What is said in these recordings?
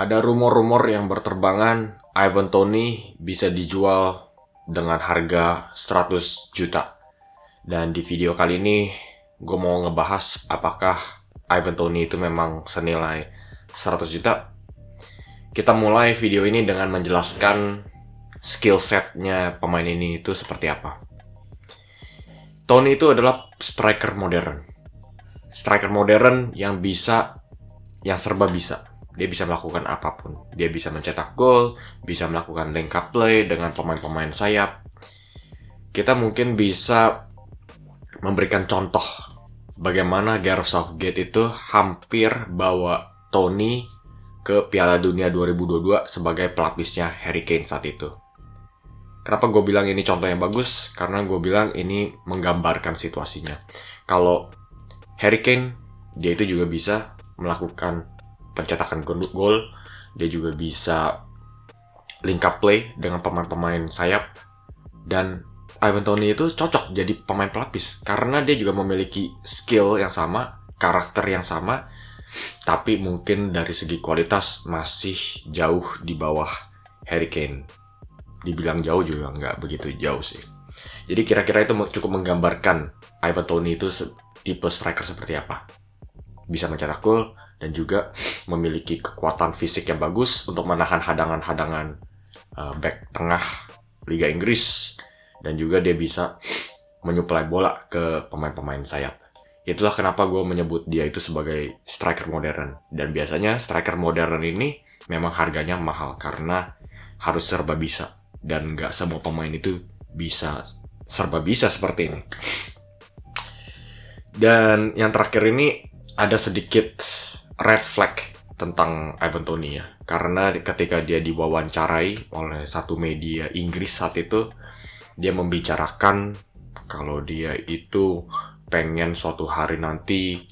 Ada rumor-rumor yang berterbangan Ivan Toney bisa dijual dengan harga 100 juta. Dan di video kali ini gue mau ngebahas apakah Ivan Toney itu memang senilai 100 juta. Kita mulai video ini dengan menjelaskan skill setnya pemain ini itu seperti apa. Toney itu adalah striker modern. Striker modern yang serba bisa. Dia bisa melakukan apapun. Dia bisa mencetak gol, bisa melakukan link up play dengan pemain-pemain sayap. Kita mungkin bisa memberikan contoh bagaimana Gareth Southgate itu hampir bawa Toney ke Piala Dunia 2022 sebagai pelapisnya Harry Kane saat itu. Kenapa gue bilang ini contoh yang bagus? Karena gue bilang ini menggambarkan situasinya. Kalau Harry Kane, dia itu juga bisa melakukan pencetakan gol, dia juga bisa link up play dengan pemain-pemain sayap, dan Ivan Toney itu cocok jadi pemain pelapis karena dia juga memiliki skill yang sama, karakter yang sama, tapi mungkin dari segi kualitas masih jauh di bawah Harry Kane. Dibilang jauh juga nggak begitu jauh sih. Jadi kira-kira itu cukup menggambarkan Ivan Toney itu tipe striker seperti apa. Bisa mencetak gol dan juga memiliki kekuatan fisik yang bagus untuk menahan hadangan-hadangan back tengah Liga Inggris, dan juga dia bisa menyuplai bola ke pemain-pemain sayap. Itulah kenapa gue menyebut dia itu sebagai striker modern. Dan biasanya striker modern ini memang harganya mahal karena harus serba bisa, dan nggak semua pemain itu bisa serba bisa seperti ini. Dan yang terakhir ini ada sedikit red flag tentang Ivan Toney ya. Karena ketika dia diwawancarai oleh satu media Inggris saat itu, dia membicarakan kalau dia itu pengen suatu hari nanti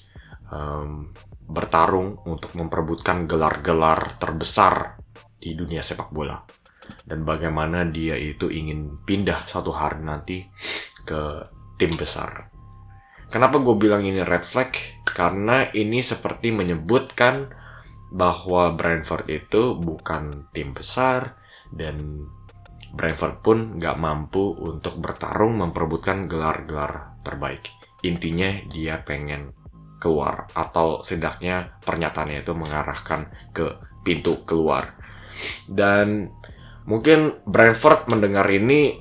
bertarung untuk memperebutkan gelar-gelar terbesar di dunia sepak bola. Dan bagaimana dia itu ingin pindah suatu hari nanti ke tim besar. Kenapa gue bilang ini red flag? Karena ini seperti menyebutkan bahwa Brentford itu bukan tim besar, dan Brentford pun gak mampu untuk bertarung memperebutkan gelar-gelar terbaik. Intinya dia pengen keluar, atau setidaknya pernyataannya itu mengarahkan ke pintu keluar. Dan mungkin Brentford mendengar ini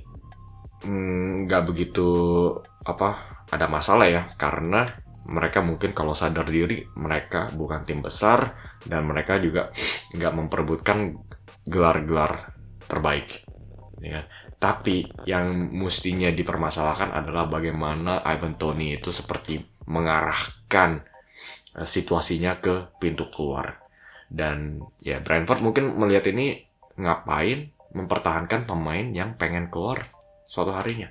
gak begitu ada masalah ya, karena mereka mungkin kalau sadar diri mereka bukan tim besar dan mereka juga nggak memperebutkan gelar-gelar terbaik ya. Tapi yang mestinya dipermasalahkan adalah bagaimana Ivan Toney itu seperti mengarahkan situasinya ke pintu keluar. Dan ya Brentford mungkin melihat ini, ngapain mempertahankan pemain yang pengen keluar suatu harinya.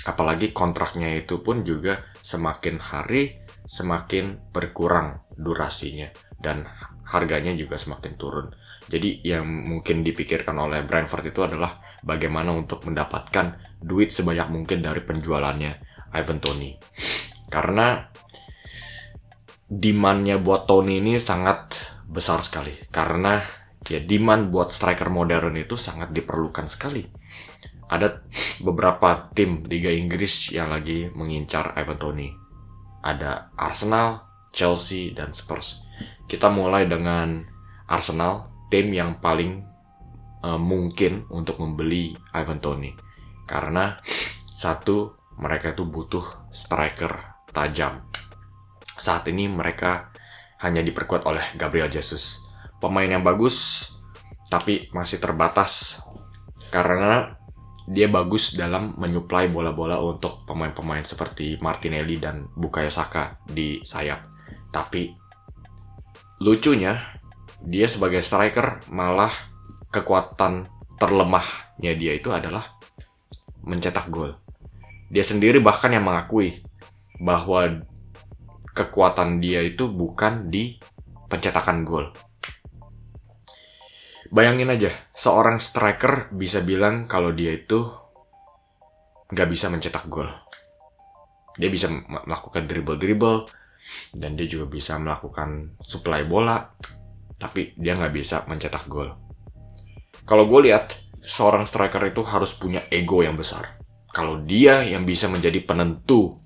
Apalagi kontraknya itu pun juga semakin hari semakin berkurang durasinya, dan harganya juga semakin turun. Jadi yang mungkin dipikirkan oleh Brentford itu adalah bagaimana untuk mendapatkan duit sebanyak mungkin dari penjualannya Ivan Toney. Karena demand-nya buat Toney ini sangat besar sekali. Karena ya demand buat striker modern itu sangat diperlukan sekali. Ada beberapa tim Liga Inggris yang lagi mengincar Ivan Toney. Ada Arsenal, Chelsea, dan Spurs. Kita mulai dengan Arsenal, tim yang paling mungkin untuk membeli Ivan Toney. Karena satu, mereka itu butuh striker tajam. Saat ini mereka hanya diperkuat oleh Gabriel Jesus. Pemain yang bagus, tapi masih terbatas. Karena dia bagus dalam menyuplai bola-bola untuk pemain-pemain seperti Martinelli dan Bukayo Saka di sayap. Tapi lucunya, dia sebagai striker malah kekuatan terlemahnya dia itu adalah mencetak gol. Dia sendiri bahkan yang mengakui bahwa kekuatan dia itu bukan di pencetakan gol. Bayangin aja, seorang striker bisa bilang kalau dia itu nggak bisa mencetak gol. Dia bisa melakukan dribble-dribble, dan dia juga bisa melakukan suplai bola, tapi dia nggak bisa mencetak gol. Kalau gue lihat, seorang striker itu harus punya ego yang besar. Kalau dia yang bisa menjadi penentu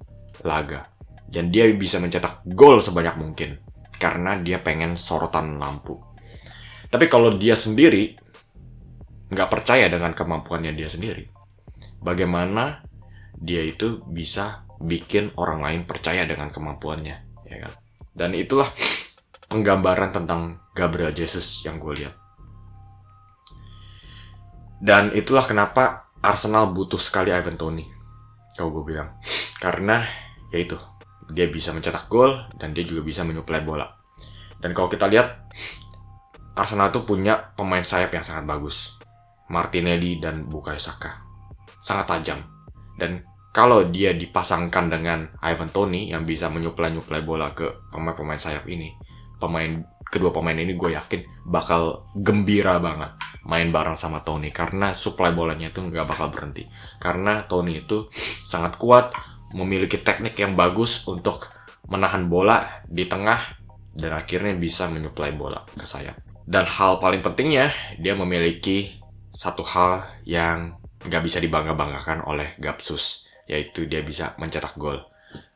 laga, dan dia bisa mencetak gol sebanyak mungkin, karena dia pengen sorotan lampu. Tapi kalau dia sendiri nggak percaya dengan kemampuannya dia sendiri, bagaimana dia itu bisa bikin orang lain percaya dengan kemampuannya, ya kan? Dan itulah penggambaran tentang Gabriel Jesus yang gue lihat. Dan itulah kenapa Arsenal butuh sekali Ivan Toney, kalau gue bilang. Karena yaitu, dia bisa mencetak gol dan dia juga bisa menyuplai bola. Dan kalau kita lihat, Arsenal itu punya pemain sayap yang sangat bagus. Martinelli dan Bukayo Saka. Sangat tajam. Dan kalau dia dipasangkan dengan Ivan Toney yang bisa menyuplai bola ke pemain-pemain sayap ini, kedua pemain ini gue yakin bakal gembira banget main bareng sama Toney, karena suplai bolanya itu nggak bakal berhenti. Karena Toney itu sangat kuat, memiliki teknik yang bagus untuk menahan bola di tengah dan akhirnya bisa menyuplai bola ke sayap. Dan hal paling pentingnya, dia memiliki satu hal yang nggak bisa dibangga-banggakan oleh Gapsus, yaitu dia bisa mencetak gol.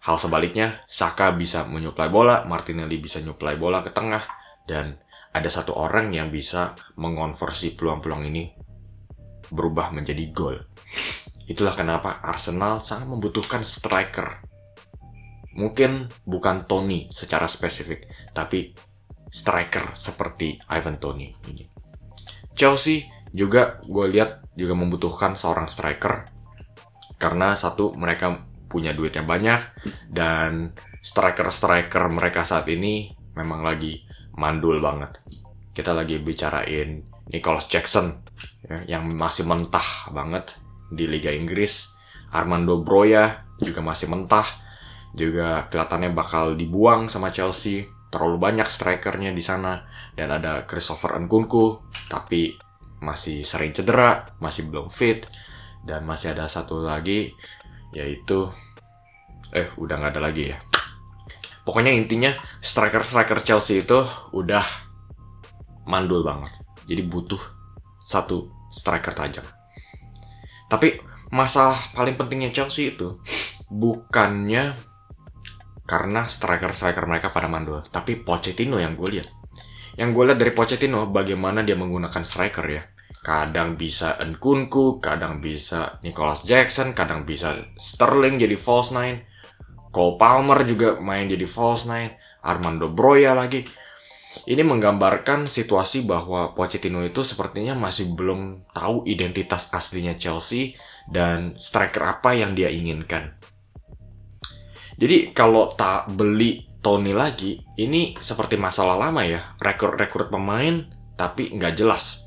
Hal sebaliknya, Saka bisa menyuplai bola, Martinelli bisa nyuplai bola ke tengah, dan ada satu orang yang bisa mengonversi peluang-peluang ini berubah menjadi gol. Itulah kenapa Arsenal sangat membutuhkan striker. Mungkin bukan Toney secara spesifik, tapi striker seperti Ivan Toney ini. Chelsea juga gue lihat juga membutuhkan seorang striker, karena satu, mereka punya duit yang banyak, dan striker-striker mereka saat ini memang lagi mandul banget. Kita lagi bicarain Nicholas Jackson, ya, yang masih mentah banget di Liga Inggris. Armando Broja juga masih mentah, juga kelihatannya bakal dibuang sama Chelsea. Terlalu banyak strikernya di sana. Dan ada Christopher Nkunku, tapi masih sering cedera, masih belum fit. Dan masih ada satu lagi, yaitu udah nggak ada lagi ya. Pokoknya intinya striker-striker Chelsea itu udah mandul banget. Jadi butuh satu striker tajam. Tapi masalah paling pentingnya Chelsea itu bukannya karena striker-striker mereka pada mandul, tapi Pochettino yang gue lihat. Yang gue lihat dari Pochettino, bagaimana dia menggunakan striker ya. Kadang bisa Nkunku, kadang bisa Nicholas Jackson, kadang bisa Sterling jadi false nine. Cole Palmer juga main jadi false nine, Armando Broja lagi. Ini menggambarkan situasi bahwa Pochettino itu sepertinya masih belum tahu identitas aslinya Chelsea dan striker apa yang dia inginkan. Jadi kalau tak beli Toney lagi, ini seperti masalah lama ya. Rekrut pemain tapi nggak jelas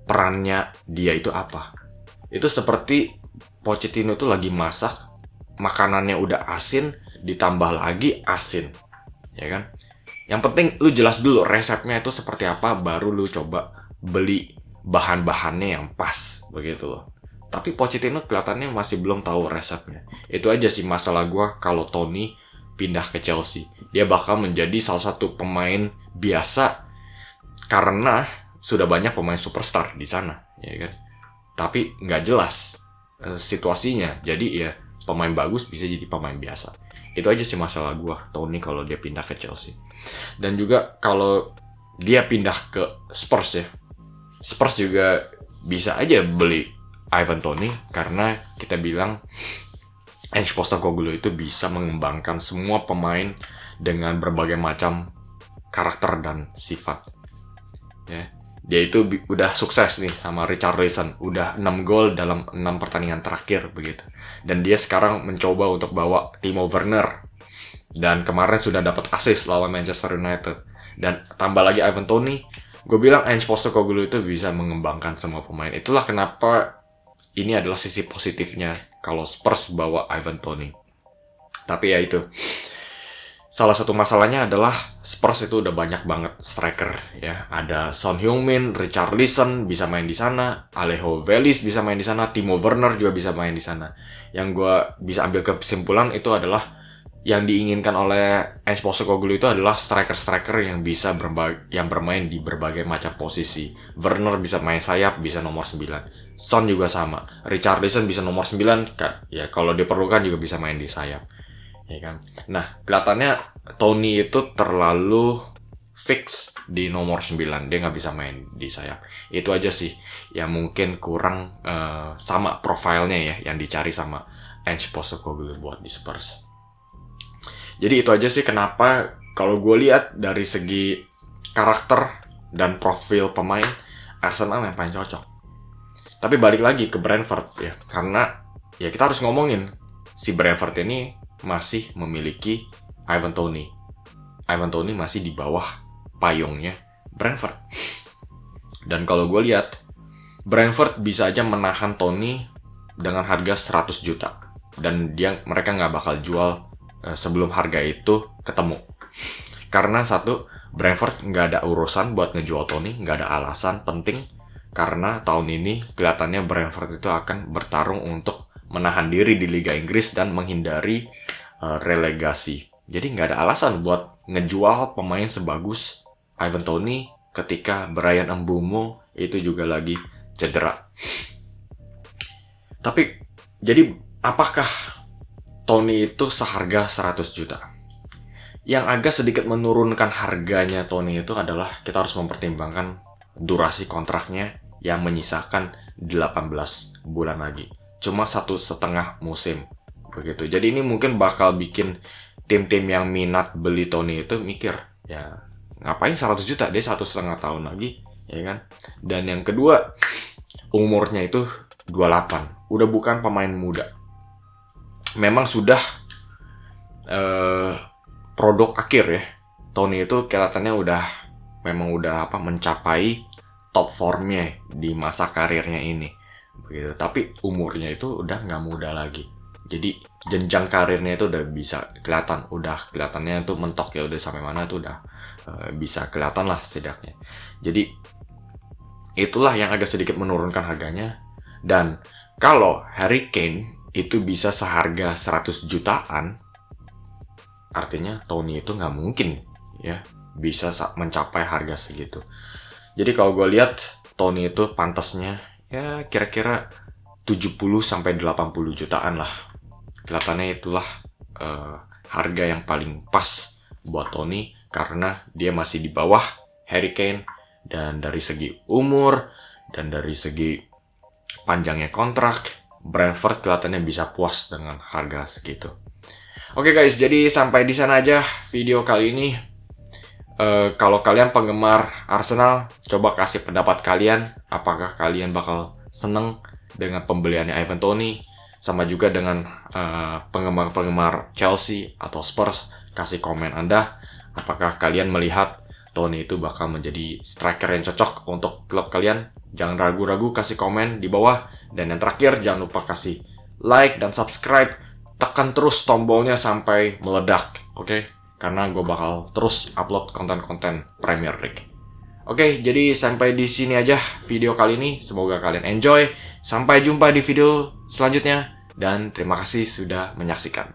perannya dia itu apa. Itu seperti Pochettino itu lagi masak, makanannya udah asin, ditambah lagi asin, ya kan? Yang penting lu jelas dulu resepnya itu seperti apa, baru lu coba beli bahan-bahannya yang pas, begitu loh. Tapi Pochettino kelihatannya masih belum tahu resepnya. Itu aja sih masalah gua kalau Toney pindah ke Chelsea. Dia bakal menjadi salah satu pemain biasa karena sudah banyak pemain superstar di sana, ya kan? Tapi nggak jelas situasinya. Jadi ya pemain bagus bisa jadi pemain biasa. Itu aja sih masalah gue, Toney kalau dia pindah ke Chelsea. Dan juga kalau dia pindah ke Spurs ya, Spurs juga bisa aja beli Ivan Toney, karena kita bilang Ange Postecoglou itu bisa mengembangkan semua pemain dengan berbagai macam karakter dan sifat. Ya. Dia itu udah sukses nih sama Richarlison, udah 6 gol dalam 6 pertandingan terakhir begitu. Dan dia sekarang mencoba untuk bawa Timo Werner. Dan kemarin sudah dapat assist lawan Manchester United. Dan tambah lagi Ivan Toney, gue bilang Ange Postecoglou itu bisa mengembangkan semua pemain. Itulah kenapa ini adalah sisi positifnya kalau Spurs bawa Ivan Toney. Tapi ya itu, salah satu masalahnya adalah Spurs itu udah banyak banget striker ya. Ada Son Heung-min, Richarlison bisa main di sana, Alejo Velis bisa main di sana, Timo Werner juga bisa main di sana. Yang gue bisa ambil kesimpulan itu adalah yang diinginkan oleh Ange Postecoglou itu adalah striker-striker yang bisa bermain di berbagai macam posisi. Werner bisa main sayap, bisa nomor 9. Son juga sama. Richarlison bisa nomor 9 kan. Ya kalau diperlukan juga bisa main di sayap. Ya kan. Nah, kelihatannya Toni itu terlalu fix di nomor 9. Dia nggak bisa main di sayap. Itu aja sih yang mungkin kurang sama profilnya ya yang dicari sama Ange Postecoglou buat di Spurs. Jadi itu aja sih kenapa kalau gue lihat dari segi karakter dan profil pemain, Arsenal yang paling cocok. Tapi balik lagi ke Brentford ya, karena ya kita harus ngomongin si Brentford ini masih memiliki Ivan Toney. Ivan Toney masih di bawah payungnya Brentford. Dan kalau gue lihat, Brentford bisa aja menahan Toney dengan harga 100 juta. Dan mereka nggak bakal jual sebelum harga itu ketemu. Karena satu, Brentford nggak ada urusan buat ngejual Toney, nggak ada alasan penting. Karena tahun ini kelihatannya Brentford itu akan bertarung untuk menahan diri di Liga Inggris dan menghindari relegasi. Jadi nggak ada alasan buat ngejual pemain sebagus Ivan Toney ketika Bryan Mbeumo itu juga lagi cedera. Tapi jadi apakah Toney itu seharga 100 juta? Yang agak sedikit menurunkan harganya Toney itu adalah kita harus mempertimbangkan durasi kontraknya yang menyisakan 18 bulan lagi. Cuma 1,5 musim. Begitu. Jadi ini mungkin bakal bikin tim-tim yang minat beli Toney itu mikir, ya ngapain 100 juta? Dia 1,5 tahun lagi, ya kan? Dan yang kedua, umurnya itu 28. Udah bukan pemain muda. Memang sudah produk akhir ya. Toney itu kelihatannya memang udah mencapai top formnya di masa karirnya ini. Begitu. Tapi umurnya itu udah nggak muda lagi. Jadi jenjang karirnya itu udah bisa kelihatan, udah kelihatannya tuh mentok ya, udah sampai mana tuh udah bisa kelihatan lah setidaknya. Jadi itulah yang agak sedikit menurunkan harganya. Dan kalau Harry Kane itu bisa seharga 100 jutaan, artinya Toney itu nggak mungkin ya bisa mencapai harga segitu. Jadi kalau gue lihat Toney itu pantasnya ya kira-kira 70-80 jutaan lah. Kelihatannya itulah harga yang paling pas buat Toney karena dia masih di bawah Harry Kane, dan dari segi umur dan dari segi panjangnya kontrak, Brentford kelihatannya bisa puas dengan harga segitu. Oke guys, jadi sampai di sana aja video kali ini. Kalau kalian penggemar Arsenal, coba kasih pendapat kalian. Apakah kalian bakal seneng dengan pembeliannya Ivan Toney? Sama juga dengan penggemar-penggemar Chelsea atau Spurs, kasih komen Anda. Apakah kalian melihat Toney itu bakal menjadi striker yang cocok untuk klub kalian? Jangan ragu-ragu kasih komen di bawah. Dan yang terakhir, jangan lupa kasih like dan subscribe. Tekan terus tombolnya sampai meledak, oke? Karena gue bakal terus upload konten-konten Premier League. Oke, jadi sampai di sini aja video kali ini. Semoga kalian enjoy. Sampai jumpa di video selanjutnya. Dan terima kasih sudah menyaksikan.